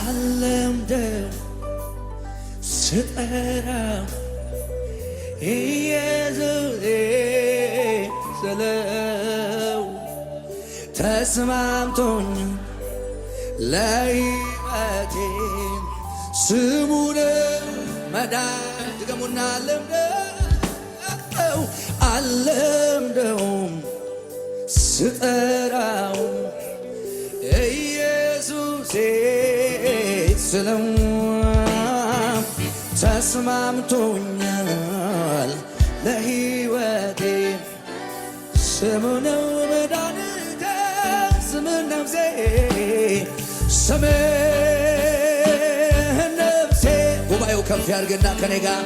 አለምደው ስጠራው ኢየሱስ ስለው ተስማምቶኝ ለሕይወቴ ስሙ ነው መዳን። ድገሙና አለምደውም ስጠራው ኢየሱሴ ስለው ተስማምቶኛል ለሕይወቴ ስሙ ነው መድኃኒቴ ስምህ ነፍሴ ስምህ ነፍሴ ጉባኤው ከፍ ያድርግና ከኔ ጋር